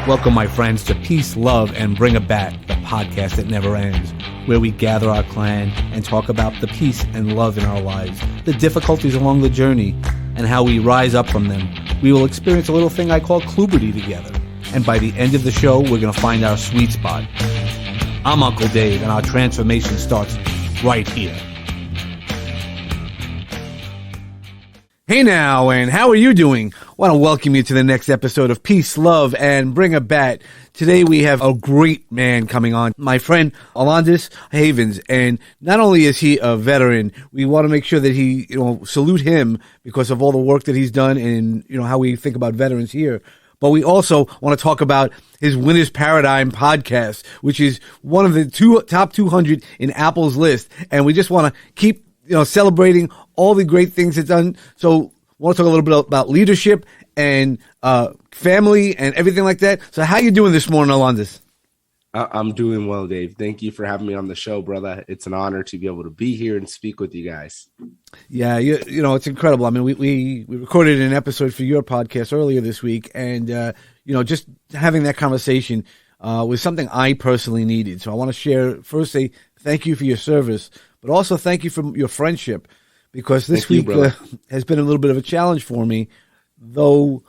Welcome, my friends, to Peace, Love, and Bring It Back, the podcast that never ends, where we gather our clan and talk about the peace and love in our lives, the difficulties along the journey, and how we rise up from them. We will experience a little thing I call Cluberty together, and by the end of the show, we're going to find our sweet spot. I'm Uncle Dave, and our transformation starts right here. Hey now, and how are you doing? I want to welcome you to the next episode of Peace, Love, and Bring a Bat. Today we have a great man coming on, my friend Alundas Havens, and not only is he a veteran, we want to make sure that he, salute him because of all the work that he's done and, how we think about veterans here. But we also want to talk about his Winner's Paradigm podcast, which is one of the top 200 in Apple's list, and we just want to keep celebrating all the great things it's done. So I want to talk a little bit about leadership and family and everything like that. So how you doing this morning, Alundas? I'm doing well, Dave. Thank you for having me on the show, brother. It's an honor to be able to be here and speak with you guys. Yeah, it's incredible. I mean, we recorded an episode for your podcast earlier this week, and just having that conversation was something I personally needed. So I want to say thank you for your service, but also thank you for your friendship, because this week has been a little bit of a challenge for me, though,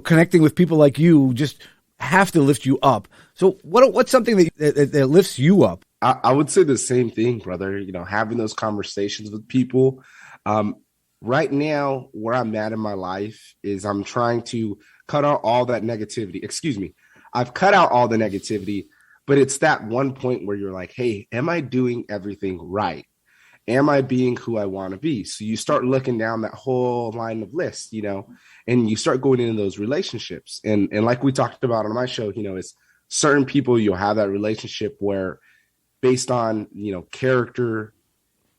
connecting with people like you just have to lift you up. So what's something that lifts you up? I would say the same thing, brother. Having those conversations with people. Right now, where I'm at in my life is I'm trying to cut out all that negativity. Excuse me. I've cut out all the negativity, but it's that one point where you're like, hey, am I doing everything right? Am I being who I want to be? So you start looking down that whole line of lists, and you start going into those relationships. And like we talked about on my show, is certain people you'll have that relationship where based on, character,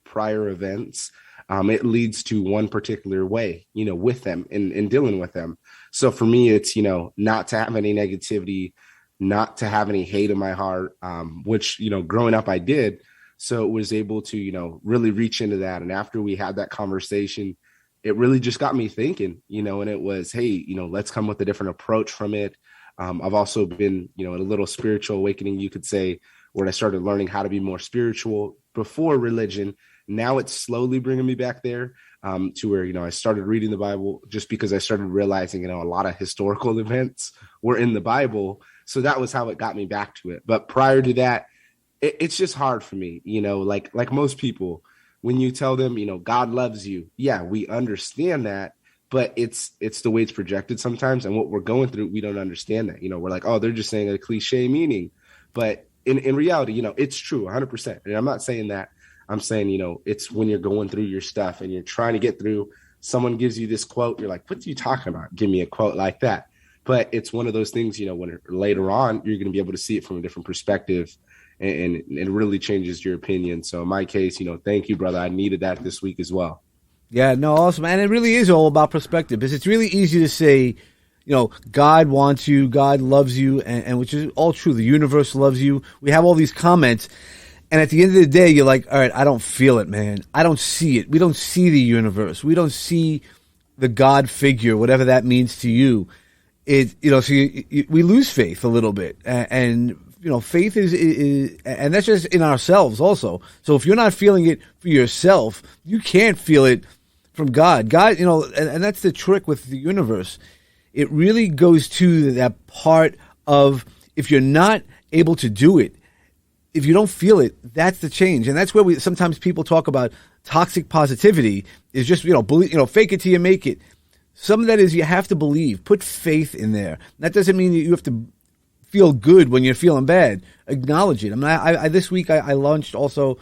prior events, it leads to one particular way, with them and dealing with them. So for me, it's, not to have any negativity, not to have any hate in my heart, which, growing up I did. So it was able to, really reach into that. And after we had that conversation, it really just got me thinking, and it was, hey, let's come with a different approach from it. I've also been, in a little spiritual awakening, you could say, where I started learning how to be more spiritual before religion. Now it's slowly bringing me back there to where, I started reading the Bible just because I started realizing, a lot of historical events were in the Bible. So that was how it got me back to it. But prior to that, it's just hard for me, like most people, when you tell them, God loves you. Yeah, we understand that, but it's the way it's projected sometimes. And what we're going through, we don't understand that. We're like, oh, they're just saying a cliche meaning. But in reality, it's true 100%. And I'm not saying that. I'm saying, it's when you're going through your stuff and you're trying to get through, someone gives you this quote. You're like, what are you talking about? Give me a quote like that. But it's one of those things, when later on, you're going to be able to see it from a different perspective. And it really changes your opinion. So in my case, thank you, brother. I needed that this week as well. Yeah, no, awesome. And it really is all about perspective, because it's really easy to say, God wants you, God loves you, and which is all true. The universe loves you. We have all these comments. And at the end of the day, you're like, all right, I don't feel it, man. I don't see it. We don't see the universe. We don't see the God figure, whatever that means to you. We lose faith a little bit. And faith is, and that's just in ourselves also. So if you're not feeling it for yourself, you can't feel it from God. God, and that's the trick with the universe. It really goes to that part of, if you're not able to do it, if you don't feel it, that's the change. And that's where sometimes people talk about toxic positivity is just, believe, fake it till you make it. Some of that is you have to believe, put faith in there. That doesn't mean that you have to feel good when you're feeling bad. Acknowledge it. I mean, I this week I launched also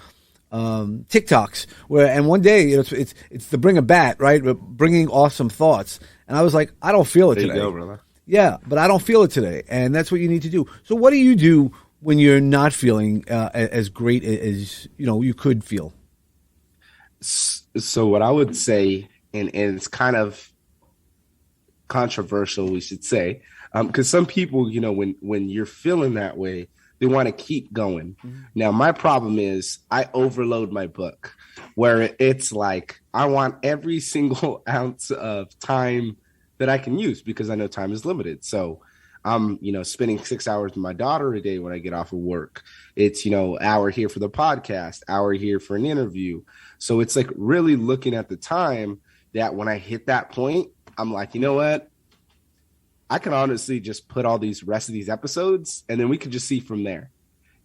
TikToks and one day it's the Bring a Bat, right? Bringing awesome thoughts. And I was like, I don't feel it today. There you go, brother. Yeah, but I don't feel it today, and that's what you need to do. So, what do you do when you're not feeling as great as you could feel? So, what I would say, and it's kind of controversial, we should say. Because some people, when you're feeling that way, they want to keep going. Mm-hmm. Now, my problem is I overload my book where it's like I want every single ounce of time that I can use because I know time is limited. So I'm, spending 6 hours with my daughter a day when I get off of work. It's, hour here for the podcast, hour here for an interview. So it's like really looking at the time that when I hit that point, I'm like, you know what? I can honestly just put all these rest of these episodes and then we could just see from there,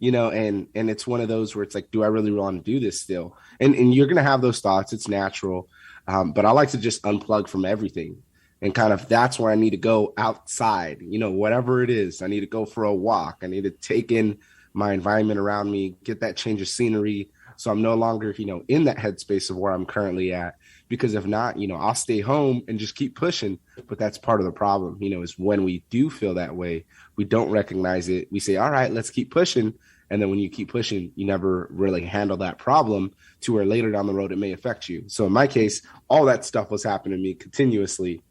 and it's one of those where it's like, do I really want to do this still? And you're going to have those thoughts. It's natural. But I like to just unplug from everything. And kind of that's where I need to go outside, whatever it is. I need to go for a walk. I need to take in my environment around me, get that change of scenery. So I'm no longer, in that headspace of where I'm currently at. Because if not, I'll stay home and just keep pushing. But that's part of the problem, is when we do feel that way, we don't recognize it. We say, all right, let's keep pushing. And then when you keep pushing, you never really handle that problem to where later down the road, it may affect you. So in my case, all that stuff was happening to me continuously.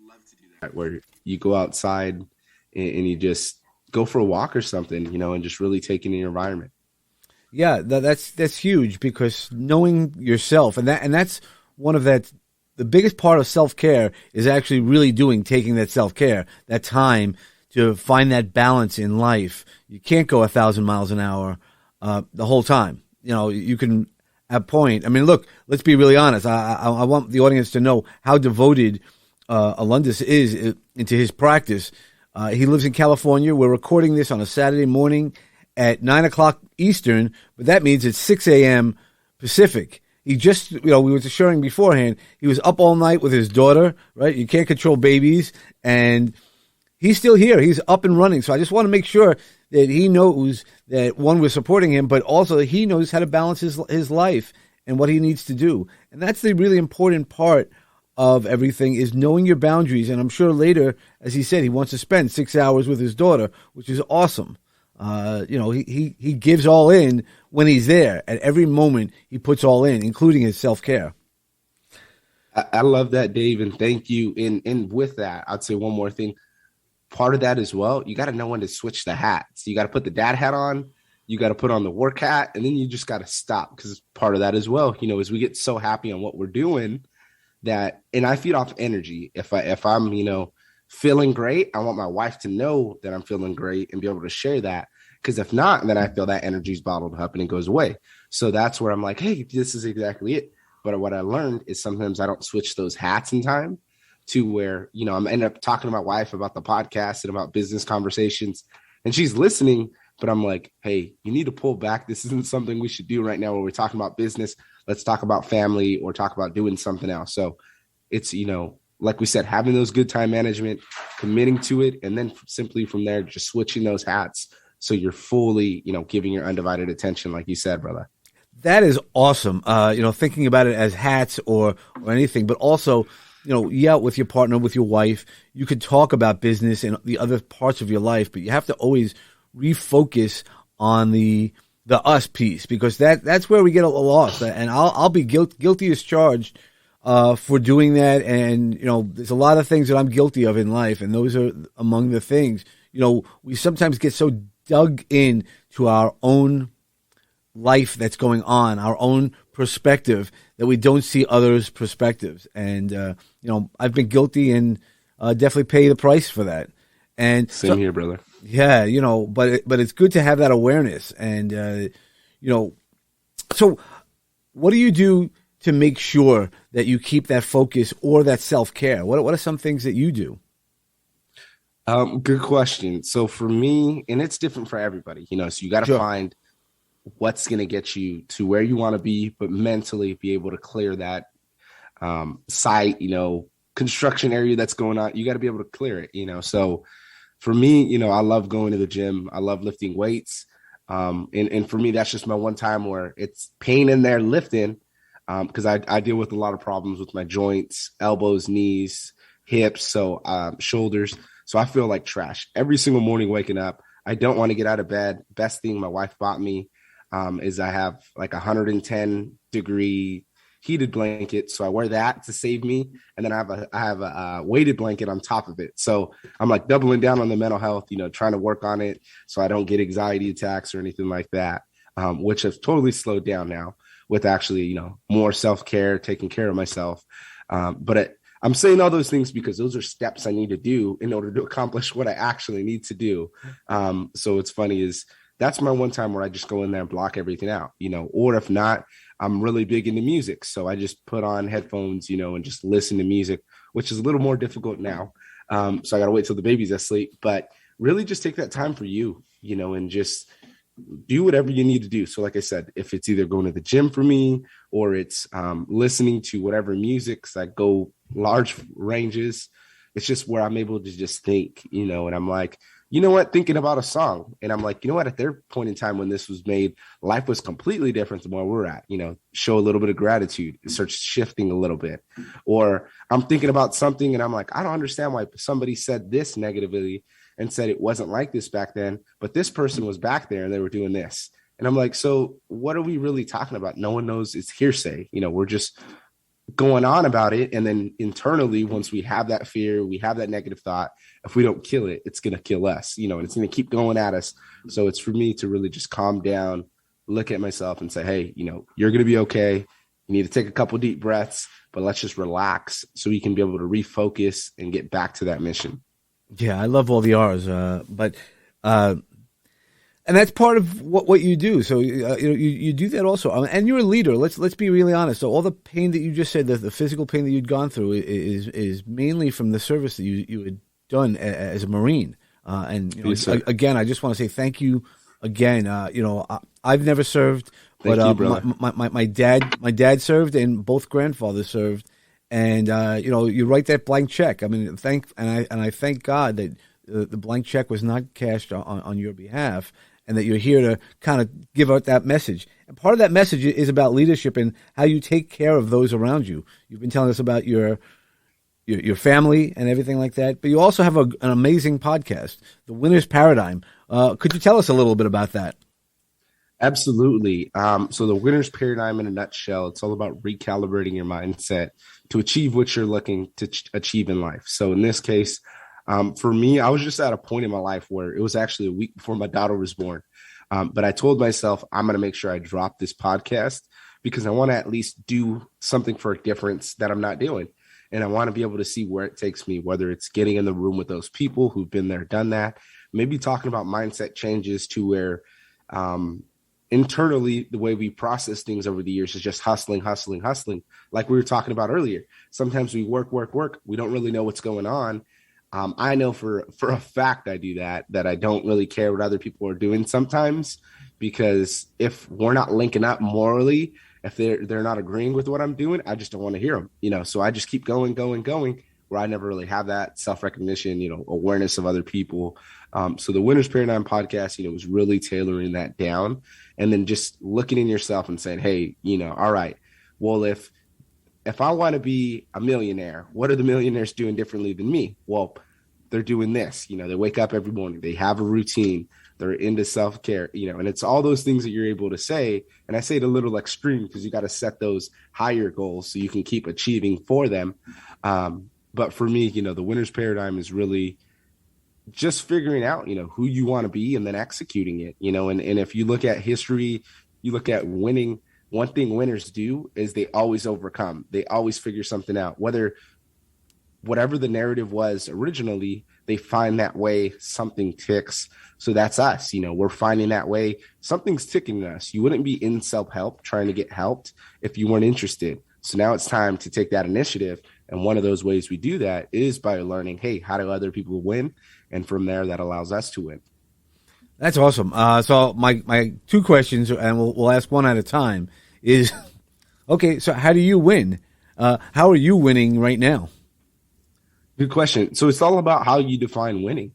Love to do that, where you go outside and you just go for a walk or something, and just really take in your environment. Yeah, that's huge, because knowing yourself, and that's one of the biggest part of self-care is actually really taking that self-care, that time to find that balance in life. You can't go 1,000 miles an hour the whole time. You can at point. I mean, look, let's be really honest. I want the audience to know how devoted Alundas is into his practice. He lives in California. We're recording this on a Saturday morning at 9 o'clock Eastern, but that means it's 6 a.m. Pacific. He just, we were sharing beforehand, he was up all night with his daughter, right? You can't control babies, and he's still here. He's up and running. So I just want to make sure that he knows that, one, we're supporting him, but also that he knows how to balance his life and what he needs to do. And that's the really important part of everything, is knowing your boundaries. And I'm sure later, as he said, he wants to spend 6 hours with his daughter, which is awesome. He gives all in when he's there. At every moment, he puts all in, including his self-care. I love that, Dave, and thank you. And with that, I'd say one more thing. Part of that as well, you got to know when to switch the hats. You got to put the dad hat on, you got to put on the work hat, and then you just got to stop, because part of that as well, as we get so happy on what we're doing that, and I feed off energy. If I'm, feeling great, I want my wife to know that I'm feeling great and be able to share that. Because if not, then I feel that energy's bottled up and it goes away. So that's where I'm like, hey, this is exactly it. But what I learned is sometimes I don't switch those hats in time to where, I'm end up talking to my wife about the podcast and about business conversations, and she's listening, but I'm like, hey, you need to pull back. This isn't something we should do right now when we're talking about business. Let's talk about family or talk about doing something else. So it's, like we said, having those good time management, committing to it, and then simply from there, just switching those hats. So you're fully, giving your undivided attention, like you said, brother. That is awesome. Thinking about it as hats or anything, but also, with your partner, with your wife, you could talk about business and the other parts of your life, but you have to always refocus on the us piece, because that's where we get lost. And I'll be guilty as charged for doing that. And, there's a lot of things that I'm guilty of in life, and those are among the things. We sometimes get so dug in to our own life that's going on, our own perspective, that we don't see others' perspectives. And, I've been guilty and definitely pay the price for that. And Same here, brother. Yeah, but it's good to have that awareness. And, so what do you do to make sure that you keep that focus or that self-care? What are some things that you do? Good question. So for me, and it's different for everybody, so you got to find what's going to get you to where you want to be, but mentally be able to clear that site, construction area that's going on. You got to be able to clear it, So for me, I love going to the gym. I love lifting weights. And for me, that's just my one time where it's pain in there lifting, because I deal with a lot of problems with my joints, elbows, knees, hips, shoulders. So I feel like trash every single morning waking up. I don't want to get out of bed. Best thing my wife bought me is I have like 110-degree heated blanket. So I wear that to save me. And then I have a weighted blanket on top of it. So I'm like doubling down on the mental health, trying to work on it so I don't get anxiety attacks or anything like that, which has totally slowed down now with actually, more self-care, taking care of myself. But I'm saying all those things because those are steps I need to do in order to accomplish what I actually need to do. So what's funny is that's my one time where I just go in there and block everything out, or if not, I'm really big into music. So I just put on headphones, and just listen to music, which is a little more difficult now. So I got to wait till the baby's asleep, but really just take that time for you, and just do whatever you need to do. So like I said, if it's either going to the gym for me or it's listening to whatever music, I go large ranges, it's just where I'm able to just think, and I'm like, thinking about a song. And I'm like, at their point in time when this was made, life was completely different than where we're at, show a little bit of gratitude, it starts shifting a little bit. Or I'm thinking about something and I'm like, I don't understand why somebody said this negatively and said it wasn't like this back then, but this person was back there and they were doing this. And I'm like, so what are we really talking about? No one knows. It's hearsay. We're just going on about it. And then internally, once we have that fear, we have that negative thought, if we don't kill it, it's going to kill us, and it's going to keep going at us. So it's for me to really just calm down, look at myself and say, hey, you're going to be okay. You need to take a couple deep breaths, but let's just relax so we can be able to refocus and get back to that mission. Yeah, I love all the R's, but and that's part of what you do. So you do that also, and you're a leader. Let's be really honest. So all the pain that you just said, the physical pain that you'd gone through, is mainly from the service that you had done as a Marine. And yes, again, I just want to say thank you again. I've never served, but my dad served, and both grandfathers served. And you write that blank check. I mean, I thank God that the blank check was not cashed on your behalf, and that you're here to kind of give out that message. And part of that message is about leadership and how you take care of those around you. You've been telling us about your family and everything like that, but you also have an amazing podcast, The Winner's Paradigm. Could you tell us a little bit about that? Absolutely. So the Winner's Paradigm in a nutshell, it's all about recalibrating your mindset to achieve what you're looking to achieve in life. So in this case, for me, I was just at a point in my life where it was actually a week before my daughter was born. But I told myself, I'm going to make sure I drop this podcast because I want to at least do something for a difference that I'm not doing. And I want to be able to see where it takes me, whether it's getting in the room with those people who've been there, done that, maybe talking about mindset changes to where internally, the way we process things over the years is just hustling. Like we were talking about earlier. Sometimes we work. We don't really know what's going on. I know for a fact I do that I don't really care what other people are doing sometimes, because if we're not linking up morally, if they're not agreeing with what I'm doing, I just don't want to hear them, so I just keep going, where I never really have that self-recognition, awareness of other people. So the Winner's Paradigm podcast, was really tailoring that down, and then just looking in yourself and saying, hey, all right, well, if I want to be a millionaire, what are the millionaires doing differently than me? Well, they're doing this, they wake up every morning, they have a routine, they're into self-care, and it's all those things that you're able to say. And I say it a little extreme because you got to set those higher goals so you can keep achieving for them. But for me, the Winner's Paradigm is really just figuring out, who you want to be and then executing it, and if you look at history, you look at winning, one thing winners do is they always overcome. They always figure something out, whatever the narrative was originally, they find that way something ticks. So that's us, we're finding that way something's ticking us. You wouldn't be in self-help trying to get helped if you weren't interested. So now it's time to take that initiative. And one of those ways we do that is by learning, hey, how do other people win? And from there, that allows us to win. That's awesome. So my two questions, and we'll ask one at a time, is, okay, so how do you win? How are you winning right now? Good question. So it's all about how you define winning.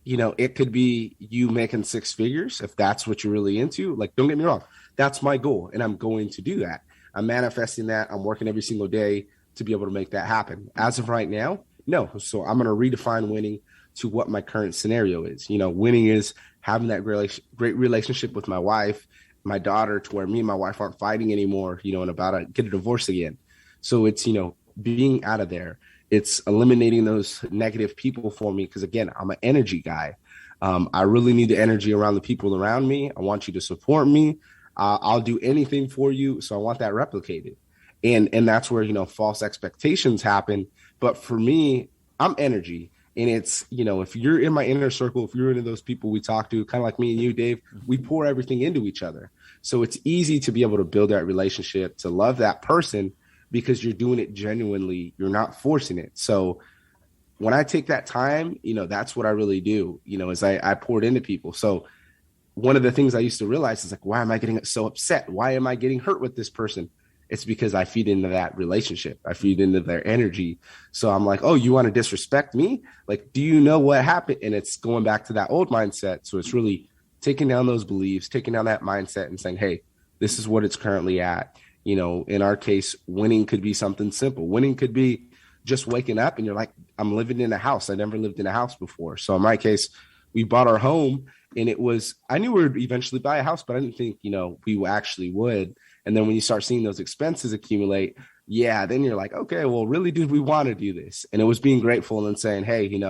It could be you making six figures if that's what you're really into. Like, don't get me wrong. That's my goal, and I'm going to do that. I'm manifesting that. I'm working every single day to be able to make that happen. As of right now, no. So I'm going to redefine winning to what my current scenario is. Winning is having that great relationship with my wife, my daughter, to where me and my wife aren't fighting anymore, and about to get a divorce again. So it's, being out of there. It's eliminating those negative people for me. Because again, I'm an energy guy. I really need the energy around the people around me. I want you to support me. I'll do anything for you. So I want that replicated. And that's where, false expectations happen. But for me, I'm energy. And it's, if you're in my inner circle, if you're into those people we talk to, kind of like me and you, Dave, we pour everything into each other. So it's easy to be able to build that relationship, to love that person, because you're doing it genuinely. You're not forcing it. So when I take that time, that's what I really do, is I pour it into people. So one of the things I used to realize is like, why am I getting so upset? Why am I getting hurt with this person? It's because I feed into that relationship. I feed into their energy. So I'm like, oh, you want to disrespect me? Like, do you know what happened? And it's going back to that old mindset. So it's really taking down those beliefs, taking down that mindset and saying, hey, this is what it's currently at. In our case, winning could be something simple. Winning could be just waking up and you're like, I'm living in a house. I never lived in a house before. So in my case, we bought our home, and I knew we would eventually buy a house, but I didn't think, we actually would. And then when you start seeing those expenses accumulate, then you're like, okay, well, really, did we want to do this? And it was being grateful and saying, hey,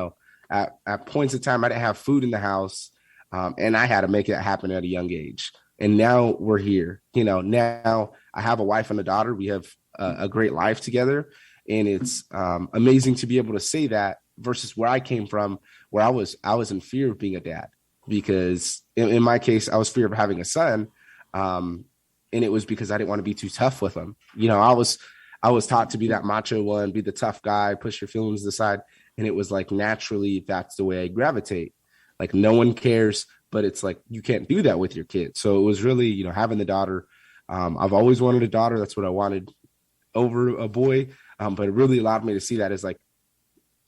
at points of time, I didn't have food in the house, and I had to make it happen at a young age. And now we're here. Now I have a wife and a daughter. We have a great life together. And it's amazing to be able to say that versus where I came from, where I was in fear of being a dad, because in my case, I was fear of having a son. And it was because I didn't want to be too tough with him. I was taught to be that macho one, be the tough guy, push your feelings aside. And it was like, naturally, that's the way I gravitate. Like, no one cares, but it's like, you can't do that with your kid. So it was really, having the daughter. I've always wanted a daughter. That's what I wanted over a boy. But it really allowed me to see that as like,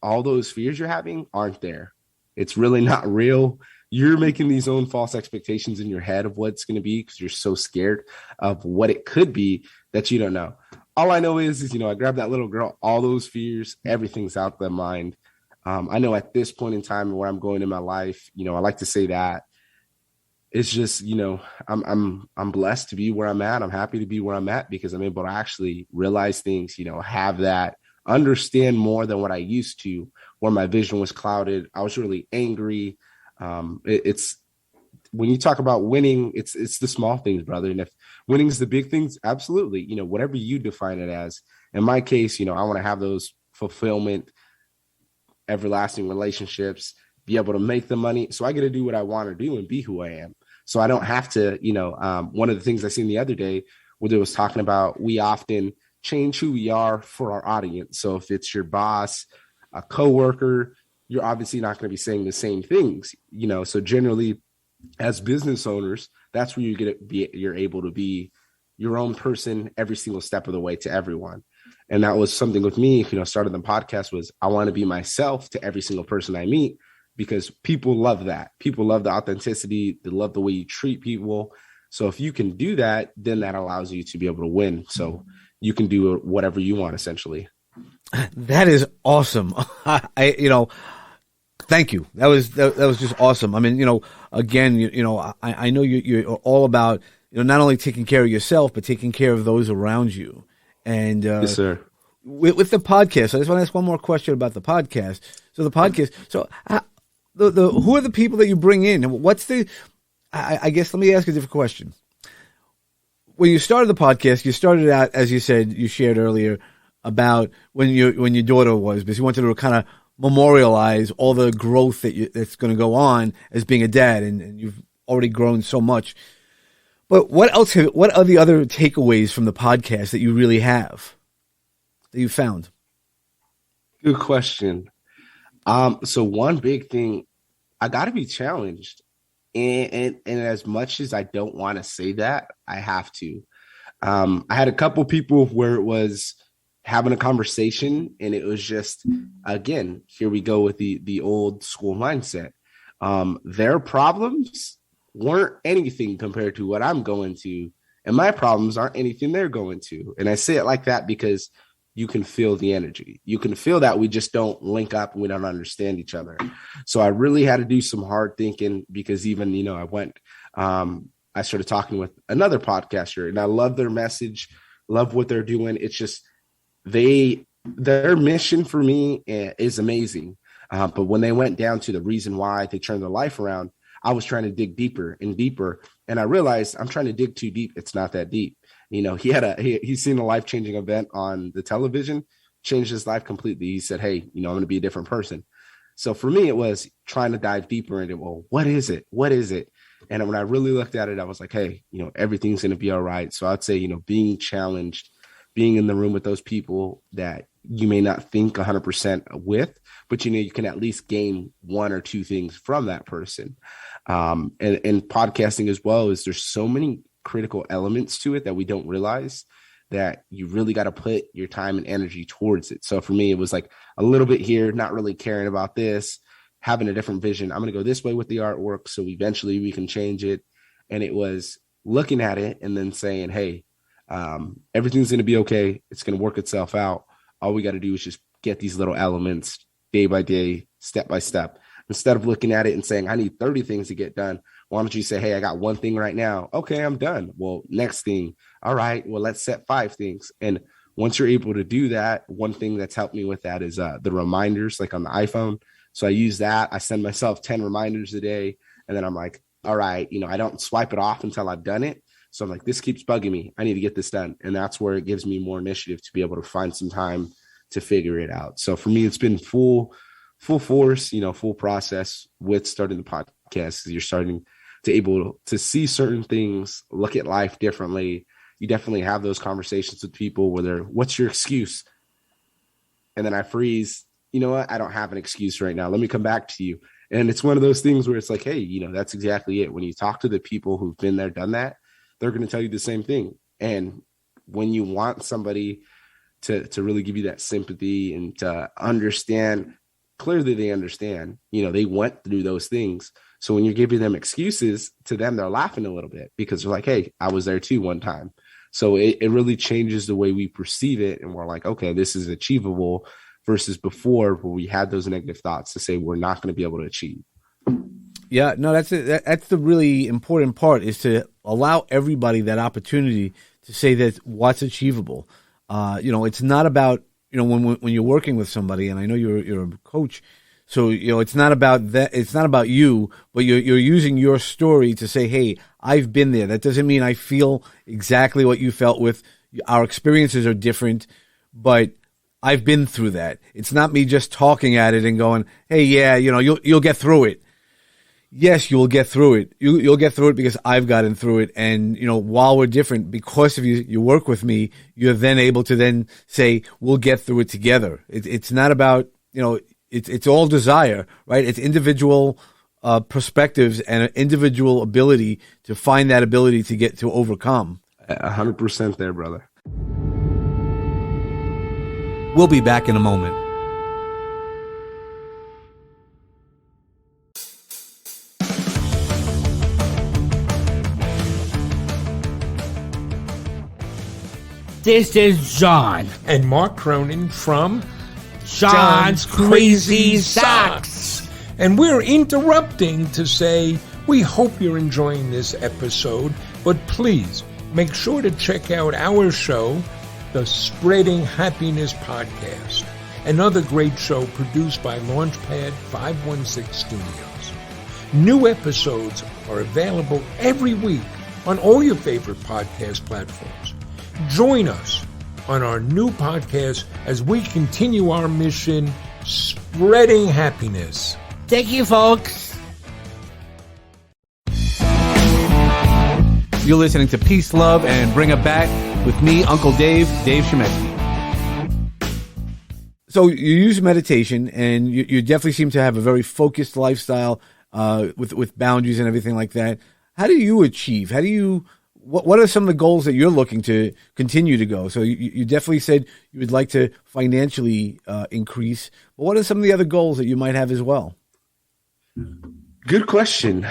all those fears you're having aren't there. It's really not real. You're making these own false expectations in your head of what it's going to be, because you're so scared of what it could be that you don't know. All I know is I grabbed that little girl, all those fears, everything's out of their mind. I know at this point in time where I'm going in my life, I like to say that it's just, I'm blessed to be where I'm at. I'm happy to be where I'm at, because I'm able to actually realize things, have that, understand more than what I used to, where my vision was clouded. I was really angry. It's when you talk about winning, it's the small things, brother. And if winning is the big things, absolutely, whatever you define it as. In my case, I want to have those fulfillment, everlasting relationships, be able to make the money. So I get to do what I want to do and be who I am. So I don't have to, one of the things I seen the other day where they was talking about, we often change who we are for our audience. So if it's your boss, a coworker, you're obviously not going to be saying the same things, so generally as business owners, that's where you're able to be your own person every single step of the way to everyone. And that was something with me, starting the podcast, was I want to be myself to every single person I meet, because people love that. People love the authenticity. They love the way you treat people. So if you can do that, then that allows you to be able to win. So you can do whatever you want, essentially. That is awesome. Thank you. That was just awesome. I mean, again, I know you're all about, not only taking care of yourself, but taking care of those around you. And yes, sir. With the podcast, I just want to ask one more question about the podcast. So the podcast, who are the people that you bring in? What's I guess, let me ask a different question. When you started the podcast, you started out, as you said, you shared earlier, about when your daughter was, because you wanted to kind of memorialize all the growth that's going to go on as being a dad, and you've already grown so much. But what are the other takeaways from the podcast that you really have, that you found? Good question. So one big thing, I got to be challenged. And as much as I don't want to say that, I have to. I had a couple people where it was having a conversation, and it was just, again, here we go with the old school mindset. Their problems weren't anything compared to what I'm going to, and my problems aren't anything they're going to. And I say it like that because you can feel the energy. You can feel that we just don't link up and we don't understand each other. So I really had to do some hard thinking, because even, I started talking with another podcaster, and I love their message, love what they're doing. It's just, their mission for me is amazing. But when they went down to the reason why they turned their life around, I was trying to dig deeper and deeper. And I realized I'm trying to dig too deep. It's not that deep. he's seen a life-changing event on the television, changed his life completely. He said, hey, I'm going to be a different person. So for me, it was trying to dive deeper into, well, what is it? What is it? And when I really looked at it, I was like, hey, everything's going to be all right. So I'd say, being challenged, being in the room with those people that you may not think 100% with, but, you can at least gain one or two things from that person. And podcasting as well is there's so many critical elements to it that we don't realize that you really got to put your time and energy towards it. So for me, it was like a little bit here, not really caring about this, having a different vision. I'm going to go this way with the artwork, so eventually we can change it. And it was looking at it and then saying, hey, everything's going to be okay. It's going to work itself out. All we got to do is just get these little elements day by day, step by step. Instead of looking at it and saying, I need 30 things to get done, why don't you say, hey, I got one thing right now. Okay, I'm done. Well, next thing. All right, well, let's set 5 things. And once you're able to do that, one thing that's helped me with that is the reminders, like on the iPhone. So I use that. I send myself 10 reminders a day. And then I'm like, all right, I don't swipe it off until I've done it. So I'm like, this keeps bugging me. I need to get this done. And that's where it gives me more initiative to be able to find some time to figure it out. So for me, it's been full force, full process with starting the podcast. You're starting to able to see certain things, look at life differently. You definitely have those conversations with people where what's your excuse? And then I freeze. You know what? I don't have an excuse right now. Let me come back to you. And it's one of those things where it's like, hey, that's exactly it. When you talk to the people who've been there, done that, they're going to tell you the same thing. And when you want somebody to really give you that sympathy and to understand, clearly they understand, they went through those things. So when you're giving them excuses, to them, they're laughing a little bit because they're like, hey, I was there too one time. So it really changes the way we perceive it. And we're like, okay, this is achievable versus before where we had those negative thoughts to say we're not going to be able to achieve. Yeah, no, that's it. That's the really important part, is to allow everybody that opportunity to say that what's achievable. It's not about, when you're working with somebody, and I know you're a coach, so it's not about that. It's not about you, but you're using your story to say, hey, I've been there. That doesn't mean I feel exactly what you felt with. Our experiences are different, but I've been through that. It's not me just talking at it and going, hey, yeah, you'll get through it. Yes, you'll get through it. You'll get through it because I've gotten through it. And, while we're different, because of you work with me, you're then able to then say, we'll get through it together. It's not about, it's all desire, right? It's individual perspectives and an individual ability to find that ability to overcome. 100% there, brother. We'll be back in a moment. This is John and Mark Cronin from John's Crazy Socks. And we're interrupting to say we hope you're enjoying this episode, but please make sure to check out our show, the Spreading Happiness Podcast, another great show produced by Launchpad 516 Studios. New episodes are available every week on all your favorite podcast platforms. Join us on our new podcast as we continue our mission, spreading happiness. Thank you, folks. You're listening to Peace, Love, and Bring It Back with me, Uncle Dave Shemetsky. So you use meditation, and you definitely seem to have a very focused lifestyle with boundaries and everything like that. How do you achieve? What are some of the goals that you're looking to continue to go? So you definitely said you would like to financially increase, but what are some of the other goals that you might have as well? Good question.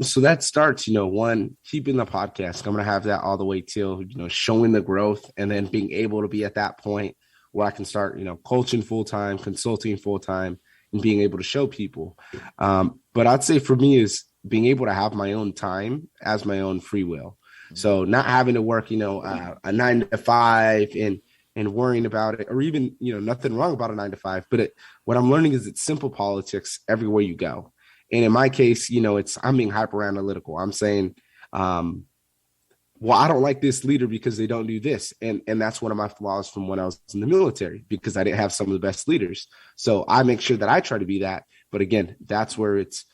So that starts, one, keeping the podcast. I'm going to have that all the way till, showing the growth, and then being able to be at that point where I can start, coaching full-time, consulting full-time, and being able to show people. But I'd say for me is being able to have my own time as my own free will. So not having to work, a 9 to 5 and worrying about it, or even, nothing wrong about a 9 to 5. But what I'm learning is it's simple politics everywhere you go. And in my case, I'm being hyper analytical. I'm saying well, I don't like this leader because they don't do this. And that's one of my flaws from when I was in the military, because I didn't have some of the best leaders. So I make sure that I try to be that. But again, that's where it's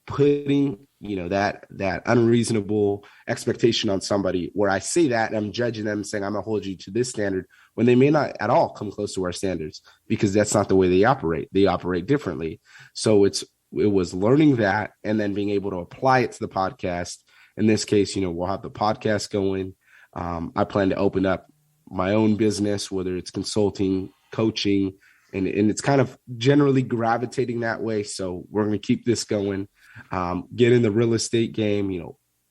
putting, that unreasonable expectation on somebody, where I say that and I'm judging them, saying I'm gonna hold you to this standard when they may not at all come close to our standards, because that's not the way they operate. They operate differently. So it was learning that, and then being able to apply it to the podcast. In this case, we'll have the podcast going. I plan to open up my own business, whether it's consulting, coaching, and it's kind of generally gravitating that way. So we're going to keep this going, get in the real estate game.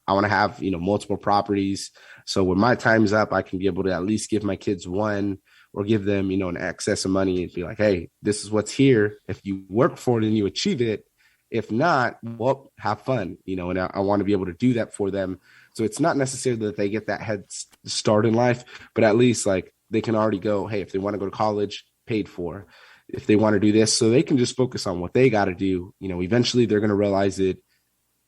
I want to have, multiple properties. So when my time's up, I can be able to at least give my kids one, or give them, an excess of money, and be like, hey, this is what's here. If you work for it and you achieve it, if not, well, have fun, and I want to be able to do that for them. So it's not necessarily that they get that head start in life, but at least like they can already go, hey, if they want to go to college, paid for. If they want to do this, so they can just focus on what they got to do. Eventually they're going to realize it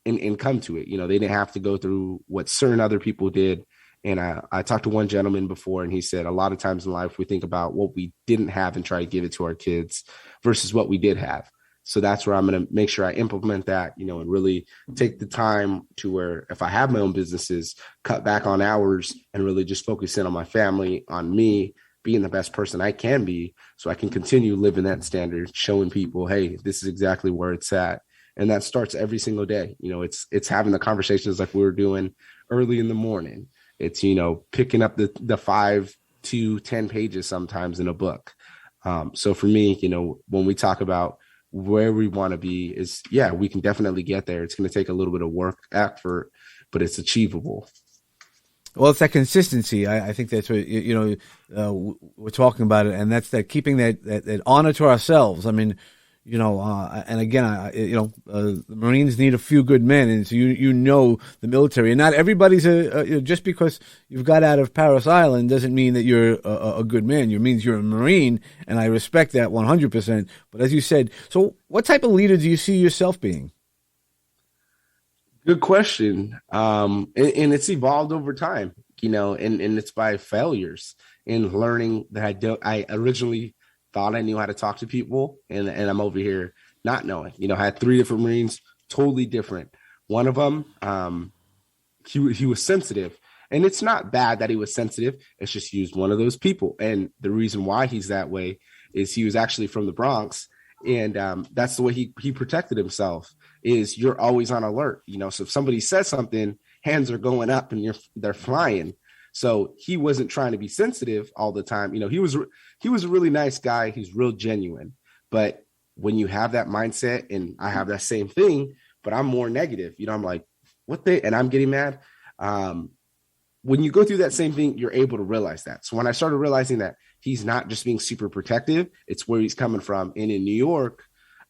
and come to it. They didn't have to go through what certain other people did. And I talked to one gentleman before, and he said a lot of times in life we think about what we didn't have and try to give it to our kids versus what we did have. So that's where I'm going to make sure I implement that, and really take the time to where if I have my own businesses, cut back on hours and really just focus in on my family, on me being the best person I can be, so I can continue living that standard, showing people, hey, this is exactly where it's at. And that starts every single day. It's having the conversations like we were doing early in the morning. It's, picking up the 5 to 10 pages sometimes in a book. So for me, when we talk about where we want to be, is, yeah, we can definitely get there. It's going to take a little bit of work, effort, but it's achievable. Well, it's that consistency. I think that's what, we're talking about it. And that's that keeping that honor to ourselves. I mean, and again, the Marines need a few good men. And so, the military, and not everybody's just because you've got out of Paris Island doesn't mean that you're a good man. It means you're a Marine. And I respect that 100%. But as you said, so what type of leader do you see yourself being? Good question. And it's evolved over time, and it's by failures in learning that I originally thought I knew how to talk to people, and I'm over here not knowing. I had 3 different Marines, totally different. One of them, he was sensitive, and it's not bad that he was sensitive. It's just he was one of those people, and the reason why he's that way is he was actually from the Bronx, and that's the way he protected himself. Is you're always on alert, So if somebody says something, hands are going up and they're flying. So he wasn't trying to be sensitive all the time. He was a really nice guy. He's real genuine. But when you have that mindset, and I have that same thing, but I'm more negative, I'm like, and I'm getting mad. When you go through that same thing, you're able to realize that. So when I started realizing that he's not just being super protective, it's where he's coming from. And in New York,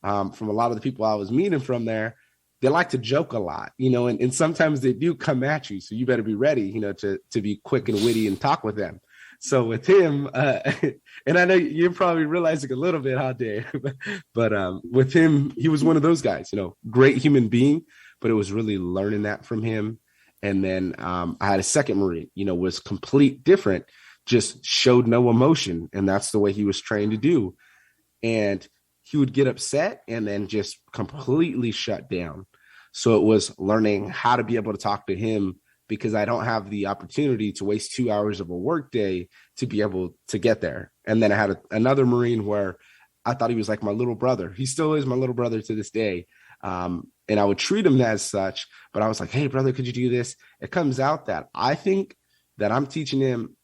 from a lot of the people I was meeting from there, they like to joke a lot, and sometimes they do come at you. So you better be ready, to be quick and witty and talk with them. So with him, and I know you're probably realizing a little bit, how dare, but with him, he was one of those guys, great human being, but it was really learning that from him. And then I had a second Marine, was complete different, just showed no emotion. And that's the way he was trained to do. And he would get upset and then just completely shut down. So it was learning how to be able to talk to him, because I don't have the opportunity to waste 2 hours of a work day to be able to get there. And then I had another Marine where I thought he was like my little brother. He still is my little brother to this day. And I would treat him as such, but I was like, hey, brother, could you do this? It comes out that I think that I'm teaching him,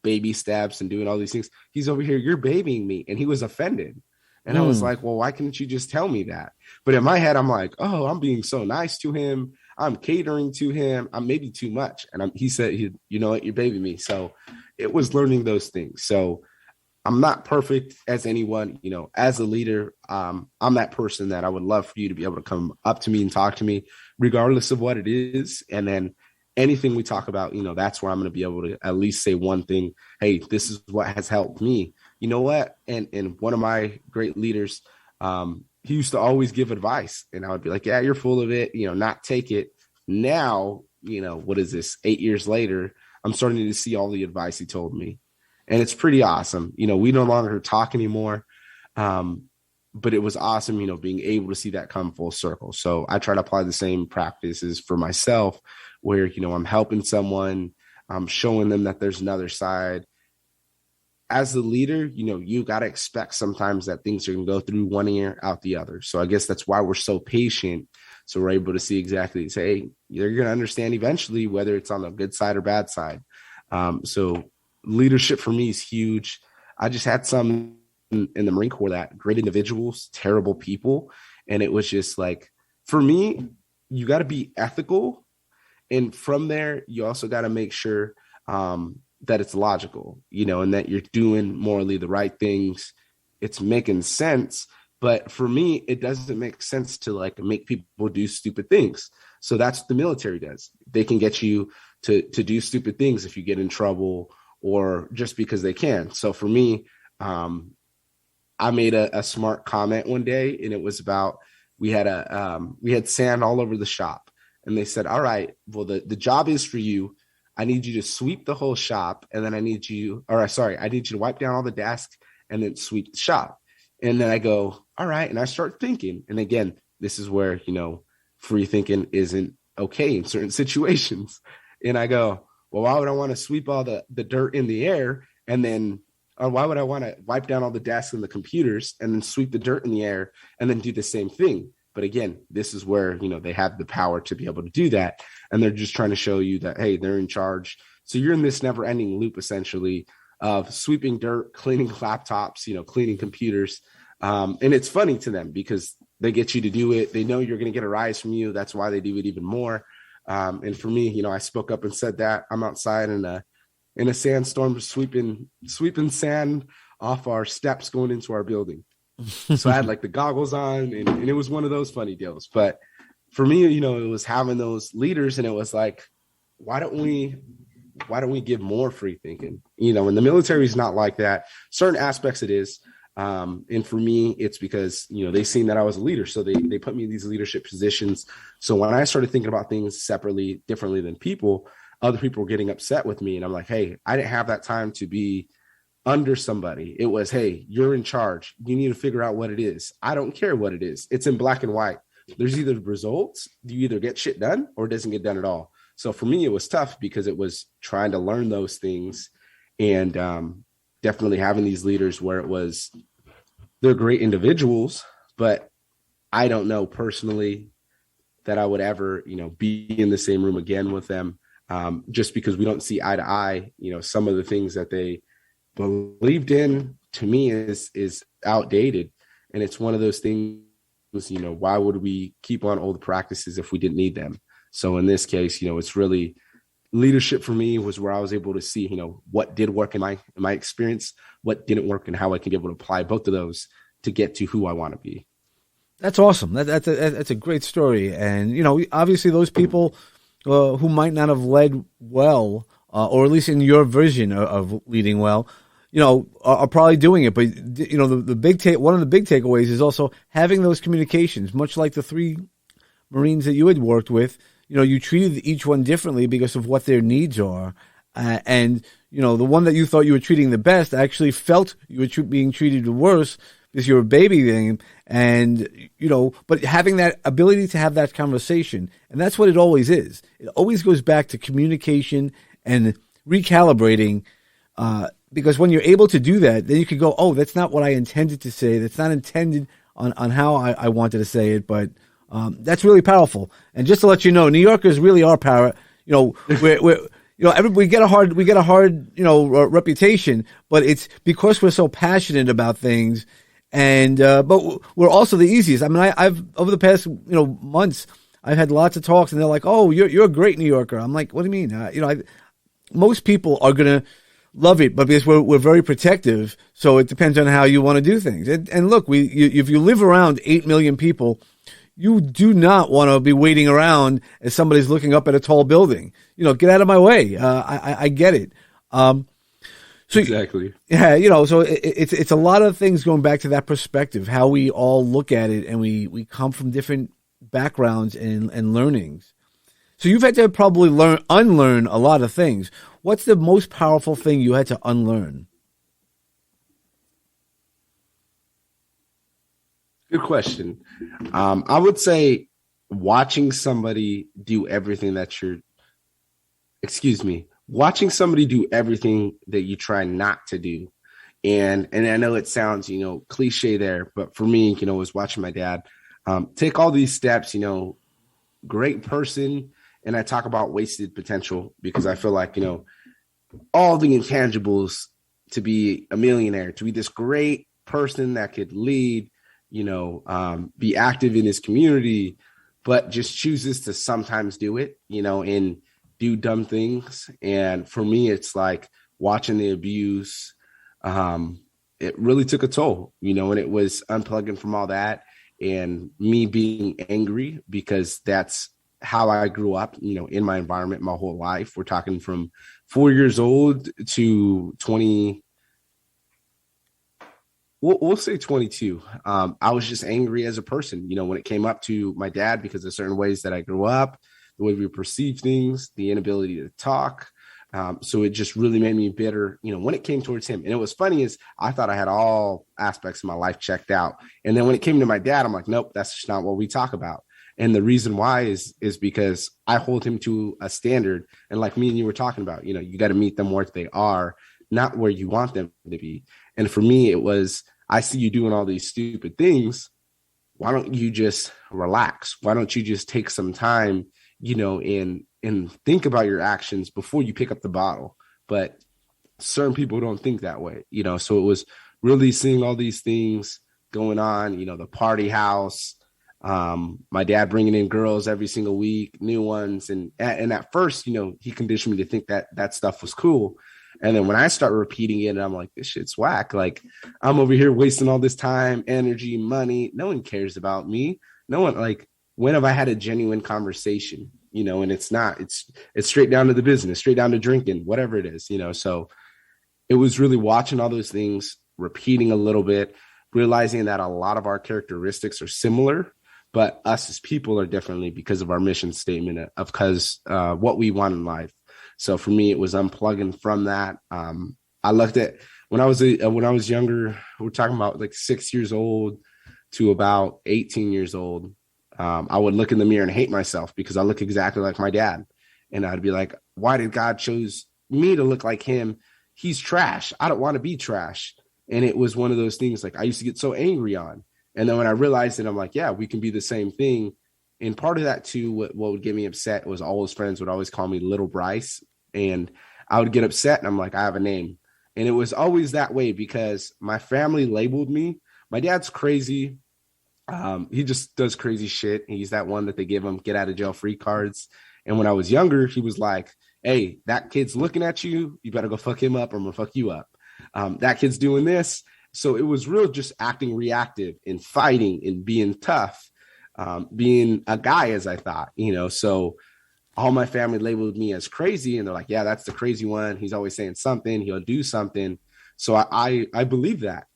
baby steps and doing all these things. He's over here, you're babying me. And he was offended. And I was like, well, why couldn't you just tell me that? But in my head, I'm like, oh, I'm being so nice to him. I'm catering to him. I'm maybe too much. And he said, you know what, you're babying me. So it was learning those things. So I'm not perfect as anyone, as a leader. I'm that person that I would love for you to be able to come up to me and talk to me, regardless of what it is. And then anything we talk about, that's where I'm going to be able to at least say one thing. Hey, this is what has helped me. You know what? And one of my great leaders, he used to always give advice, and I would be like, yeah, you're full of it, not take it. Now what is this, 8 years later, I'm starting to see all the advice he told me. And it's pretty awesome. We no longer talk anymore. But it was awesome, being able to see that come full circle. So I try to apply the same practices for myself where, I'm helping someone, I'm showing them that there's another side. As the leader, you got to expect sometimes that things are going to go through one ear out the other. So I guess that's why we're so patient. So we're able to see exactly, say, hey, you're going to understand eventually whether it's on the good side or bad side. So leadership for me is huge. I just had some in the Marine Corps that great individuals, terrible people. And it was just like, for me, you got to be ethical. And from there, you also got to make sure that it's logical, and that you're doing morally the right things. It's making sense. But for me, it doesn't make sense to make people do stupid things. So that's what the military does. They can get you to do stupid things if you get in trouble or just because they can. So for me, I made a smart comment one day, and it was about, we had sand all over the shop, and they said, all right, well, the job is for you. I need you to sweep the whole shop. And then I need you to wipe down all the desks and then sweep the shop. And then I go, all right. And I start thinking, and again, this is where, free thinking isn't okay in certain situations. And I go, well, why would I want to sweep all the dirt in the air? And then, or why would I want to wipe down all the desks and the computers and then sweep the dirt in the air and then do the same thing? But again, this is where, they have the power to be able to do that. And they're just trying to show you that, hey, they're in charge. So you're in this never ending loop, essentially, of sweeping dirt, cleaning laptops, cleaning computers. And it's funny to them because they get you to do it. They know you're going to get a rise from you. That's why they do it even more. And for me, I spoke up and said that. I'm outside in a sandstorm, sweeping sand off our steps going into our building. So I had the goggles on, and it was one of those funny deals. But for me, it was having those leaders, and it was like, why don't we give more free thinking? And the military is not like that. Certain aspects it is. And for me, it's because, they seen that I was a leader. So they put me in these leadership positions. So when I started thinking about things separately, differently than people, other people were getting upset with me. And I'm like, hey, I didn't have that time to be under somebody. It was, hey, you're in charge. You need to figure out what it is. I don't care what it is. It's in black and white. There's either results, you either get shit done or it doesn't get done at all. So for me, it was tough because it was trying to learn those things and definitely having these leaders where it was, they're great individuals, but I don't know personally that I would ever, be in the same room again with them. Just because we don't see eye to eye, some of the things that they believed in, to me, is outdated. And it's one of those things, why would we keep on old practices if we didn't need them? So in this case, it's really leadership for me was where I was able to see, what did work in my experience, what didn't work, and how I can be able to apply both of those to get to who I want to be. That's awesome. That's a great story. And, obviously those people who might not have led well, or at least in your version of leading well, are probably doing it. But, one of the big takeaways is also having those communications, much like the 3 Marines that you had worked with. You treated each one differently because of what their needs are. And, the one that you thought you were treating the best actually felt you were being treated worse because you were babying him. And, but having that ability to have that conversation, and that's what it always is. It always goes back to communication and recalibrating, because when you're able to do that, then you can go, oh, that's not what I intended to say. That's not intended on how I wanted to say it, but that's really powerful. And just to let you know, New Yorkers really are we get a hard reputation, but it's because we're so passionate about things, and but we're also the easiest. I mean, I've over the past months, I've had lots of talks, and they're like, "Oh, you're a great New Yorker." I'm like, "What do you mean?" Most people are gonna love it, but because we're very protective, so it depends on how you want to do things. And look, if you live around 8 million people, you do not want to be waiting around as somebody's looking up at a tall building. Get out of my way. I get it. So exactly. Yeah. So it's a lot of things going back to that perspective, how we all look at it, and we come from different backgrounds and learnings. So you've had to probably unlearn a lot of things. What's the most powerful thing you had to unlearn? Good question. I would say watching somebody do everything that watching somebody do everything that you try not to do. And I know it sounds, cliche there, but for me, was watching my dad take all these steps, great person. And I talk about wasted potential because I feel like, all the intangibles to be a millionaire, to be this great person that could lead, be active in his community, but just chooses to sometimes do it, and do dumb things. And for me, it's like watching the abuse. It really took a toll, and it was unplugging from all that and me being angry because that's how I grew up, in my environment my whole life. We're talking from 4 years old to 20. We'll say 22. I was just angry as a person, when it came up to my dad because of certain ways that I grew up, the way we perceive things, the inability to talk. So it just really made me bitter, when it came towards him. And it was funny is I thought I had all aspects of my life checked out. And then when it came to my dad, I'm like, nope, that's just not what we talk about. And the reason why is because I hold him to a standard. And like me and you were talking about, you got to meet them where they are, not where you want them to be. And for me, it was, I see you doing all these stupid things. Why don't you just relax? Why don't you just take some time, and think about your actions before you pick up the bottle? But certain people don't think that way, so it was really seeing all these things going on, the party house, my dad bringing in girls every single week, new ones. And at first, he conditioned me to think that stuff was cool. And then when I start repeating it, I'm like, this shit's whack. Like I'm over here wasting all this time, energy, money. No one cares about me. No one, like, when have I had a genuine conversation, and it's straight down to the business, straight down to drinking, whatever it is, so it was really watching all those things, repeating a little bit, realizing that a lot of our characteristics are similar, but us as people are differently because of our mission statement because what we want in life. So for me, it was unplugging from that. I looked at when I was younger, we're talking about like 6 years old to about 18 years old. I would look in the mirror and hate myself because I look exactly like my dad. And I'd be like, why did God choose me to look like him? He's trash. I don't want to be trash. And it was one of those things like I used to get so angry on. And then when I realized it, I'm like, yeah, we can be the same thing. And part of that too, what would get me upset was all his friends would always call me Little Bryce. And I would get upset and I'm like, I have a name. And it was always that way because my family labeled me. My dad's crazy. He just does crazy shit. He's that one that they give him get out of jail free cards. And when I was younger, he was like, hey, that kid's looking at you. You better go fuck him up or I'm gonna fuck you up. That kid's doing this. So it was real just acting reactive and fighting and being tough, being a guy as I thought, so all my family labeled me as crazy. And they're like, yeah, that's the crazy one. He's always saying something. He'll do something. So I believe that.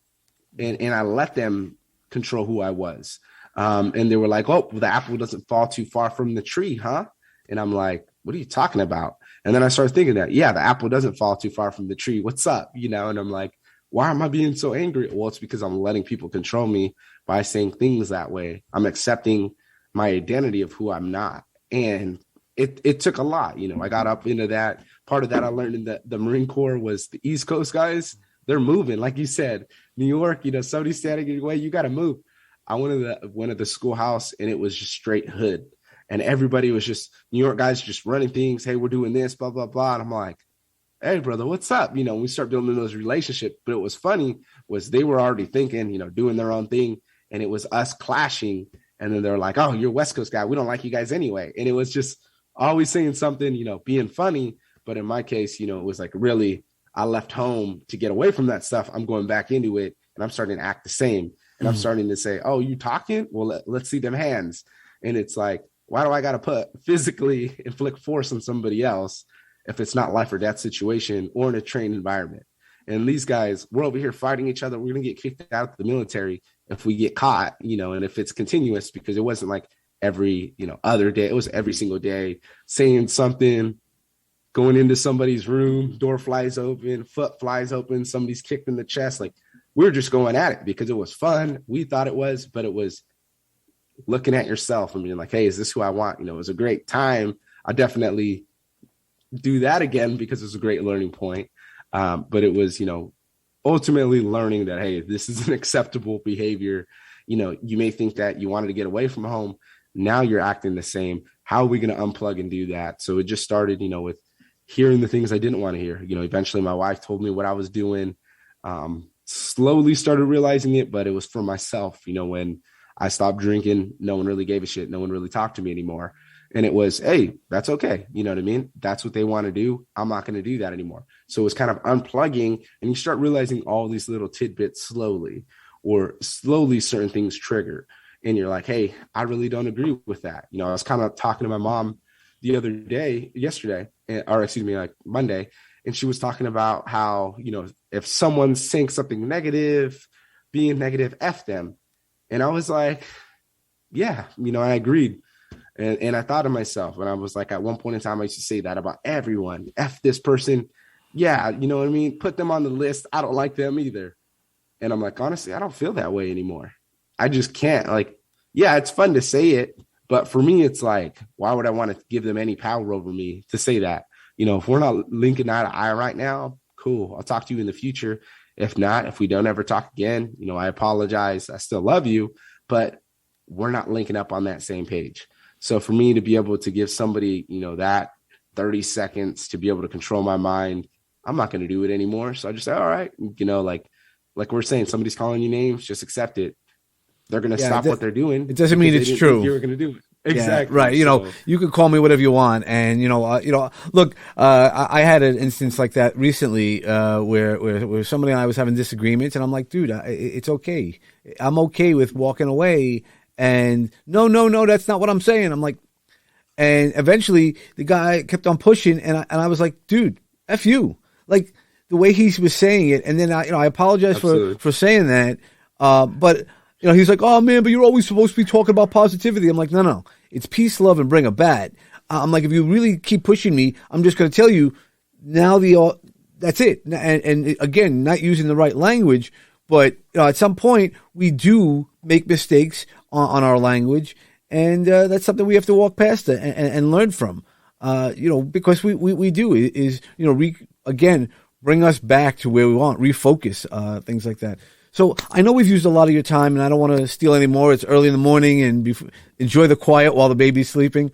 And I let them control who I was. And they were like, oh, well, the apple doesn't fall too far from the tree, huh? And I'm like, what are you talking about? And then I started thinking that, yeah, the apple doesn't fall too far from the tree. What's up? And I'm like, why am I being so angry? Well, it's because I'm letting people control me by saying things that way. I'm accepting my identity of who I'm not. And it took a lot. I got up into that. Part of that I learned in the Marine Corps was the East Coast guys. They're moving. Like you said, New York, somebody's standing in your way. You got to move. I went to the schoolhouse and it was just straight hood. And everybody was just New York guys just running things. Hey, we're doing this, blah, blah, blah. And I'm like, hey, brother, what's up? We start building those relationships. But it was funny was they were already thinking, doing their own thing. And it was us clashing. And then they're like, oh, you're a West Coast guy. We don't like you guys anyway. And it was just always saying something, being funny. But in my case, it was like really, I left home to get away from that stuff. I'm going back into it and I'm starting to act the same. And I'm starting to say, oh, you talking? Well, let's see them hands. And it's like, why do I got to physically inflict force on somebody else if it's not life or death situation or in a trained environment? And these guys, we're over here fighting each other. We're going to get kicked out of the military if we get caught, and if it's continuous, because it wasn't like every, other day. It was every single day, saying something, going into somebody's room, door flies open, foot flies open, somebody's kicked in the chest. Like, we were just going at it because it was fun. We thought it was, but it was looking at yourself and being like, hey, is this who I want? It was a great time. I definitely do that again because it's a great learning point. But it was, ultimately learning that, hey, this is an acceptable behavior. You may think that you wanted to get away from home. Now you're acting the same. How are we going to unplug and do that? So it just started, with hearing the things I didn't want to hear. Eventually my wife told me what I was doing. Slowly started realizing it, but it was for myself. When I stopped drinking, no one really gave a shit. No one really talked to me anymore. And it was, hey, that's okay. You know what I mean? That's what they want to do. I'm not going to do that anymore. So it was kind of unplugging, and you start realizing all these little tidbits slowly certain things trigger. And you're like, hey, I really don't agree with that. I was kind of talking to my mom the other day, like Monday, and she was talking about how, if someone's saying something negative, being negative, F them. And I was like, yeah, I agreed. And I thought to myself, and I was like, at one point in time, I used to say that about everyone. F this person. Yeah, you know what I mean? Put them on the list. I don't like them either. And I'm like, honestly, I don't feel that way anymore. I just can't. Like, yeah, it's fun to say it. But for me, it's like, why would I want to give them any power over me to say that? If we're not linking eye to eye right now, cool. I'll talk to you in the future. If not, if we don't ever talk again, I apologize. I still love you, but we're not linking up on that same page. So for me to be able to give somebody, that 30 seconds to be able to control my mind, I'm not going to do it anymore. So I just say, all right, like we're saying, somebody's calling you names, just accept it. They're going to stop what they're doing. It doesn't mean it's true. You were going to do it. Exactly. Yeah, right. You could call me whatever you want. And, look, I had an instance like that recently, where somebody and I was having disagreements, and I'm like, dude, it's okay. I'm okay with walking away. And no, that's not what I'm saying. I'm like, and eventually the guy kept on pushing, and I was like, dude, F you. Like the way he was saying it. And then I apologize for saying that. But he's like, oh man, but you're always supposed to be talking about positivity. I'm like, no, it's peace, love, and bring a bat. I'm like, if you really keep pushing me, I'm just going to tell you now that's it. And again, not using the right language, but at some point we do make mistakes on our language, and that's something we have to walk past and learn from. Because we do is again bring us back to where we want, refocus, things like that. So I know we've used a lot of your time, and I don't want to steal any more. It's early in the morning, and enjoy the quiet while the baby's sleeping.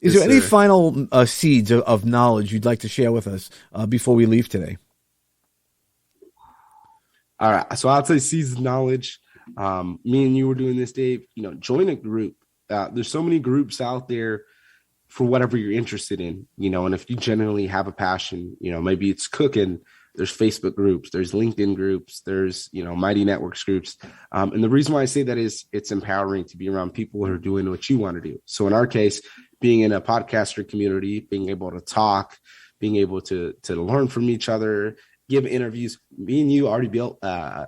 Is there any final seeds of knowledge you'd like to share with us before we leave today? All right. So I'll say seeds of knowledge. Me and you were doing this, Dave. Join a group. There's so many groups out there for whatever you're interested in, and if you genuinely have a passion, maybe it's cooking. There's Facebook groups, there's LinkedIn groups, there's, Mighty Networks groups. And the reason why I say that is it's empowering to be around people who are doing what you want to do. So in our case, being in a podcaster community, being able to talk, being able to learn from each other, give interviews. Me and you already built a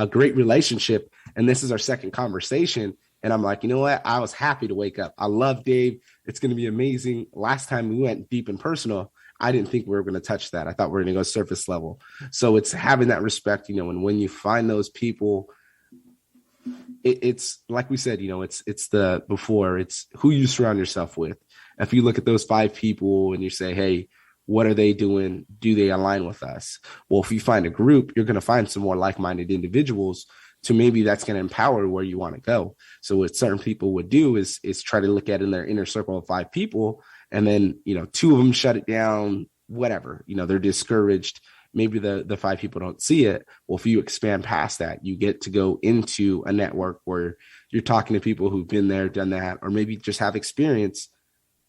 great relationship, and this is our second conversation. And I'm like, you know what? I was happy to wake up. I love Dave. It's going to be amazing. Last time we went deep and personal, I didn't think we were going to touch that. I thought we were going to go surface level. So it's having that respect, and when you find those people, it's like we said, it's who you surround yourself with. If you look at those 5 people and you say, hey, what are they doing? Do they align with us? Well, if you find a group, you're going to find some more like-minded individuals. So maybe that's going to empower where you want to go. So what certain people would do is try to look at in their inner circle of 5 people, and then 2 of them shut it down, whatever, they're discouraged. Maybe the 5 people don't see it. Well, if you expand past that, you get to go into a network where you're talking to people who've been there, done that, or maybe just have experience.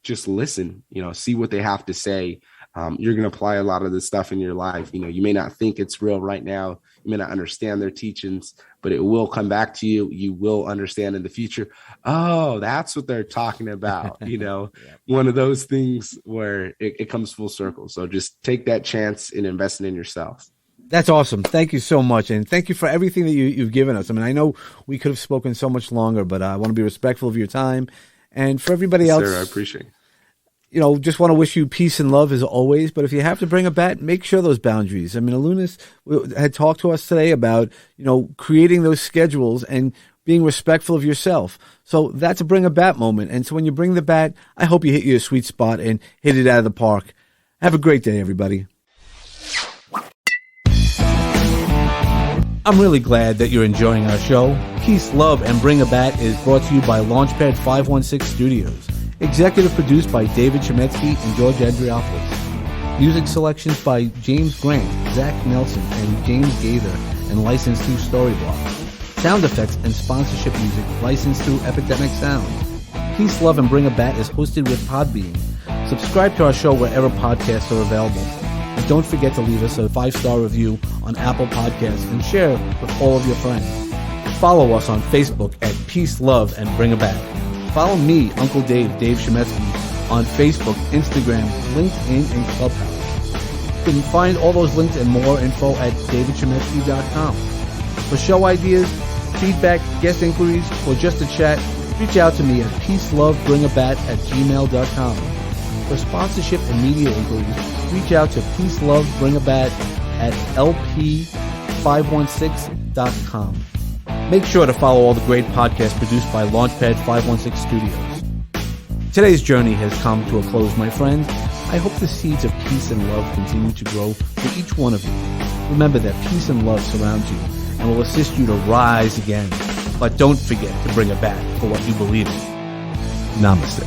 Just listen, see what they have to say. You're going to apply a lot of this stuff in your life. You may not think it's real right now. You may not understand their teachings, but it will come back to you. You will understand in the future. Oh, that's what they're talking about. Yeah. One of those things where it comes full circle. So just take that chance in investing in yourself. That's awesome. Thank you so much. And thank you for everything that you've given us. I mean, I know we could have spoken so much longer, but I want to be respectful of your time. And for everybody else, Sir, I appreciate it. Just want to wish you peace and love as always. But if you have to bring a bat, make sure those boundaries. I mean, Alundas had talked to us today about, creating those schedules and being respectful of yourself. So that's a bring a bat moment. And so when you bring the bat, I hope you hit your sweet spot and hit it out of the park. Have a great day, everybody. I'm really glad that you're enjoying our show. Peace, Love, and Bring a Bat is brought to you by Launchpad 516 Studios. Executive produced by David Chemetsky and George Andriopoulos. Music selections by James Grant, Zach Nelson, and James Gaither, and licensed through Storyblocks. Sound effects and sponsorship music licensed through Epidemic Sound. Peace, Love, and Bring a Bat is hosted with Podbean. Subscribe to our show wherever podcasts are available. And don't forget to leave us a 5-star review on Apple Podcasts and share with all of your friends. Follow us on Facebook at Peace, Love, and Bring a Bat. Follow me, Uncle Dave Chemetsky, on Facebook, Instagram, LinkedIn, and Clubhouse. You can find all those links and more info at davidchemetsky.com. For show ideas, feedback, guest inquiries, or just to chat, reach out to me at peacelovebringabat@gmail.com. For sponsorship and media inquiries, reach out to peacelovebringabat@lp516.com. Make sure to follow all the great podcasts produced by Launchpad 516 Studios. Today's journey has come to a close, my friends. I hope the seeds of peace and love continue to grow for each one of you. Remember that peace and love surrounds you and will assist you to rise again. But don't forget to bring a bat for what you believe in. Namaste.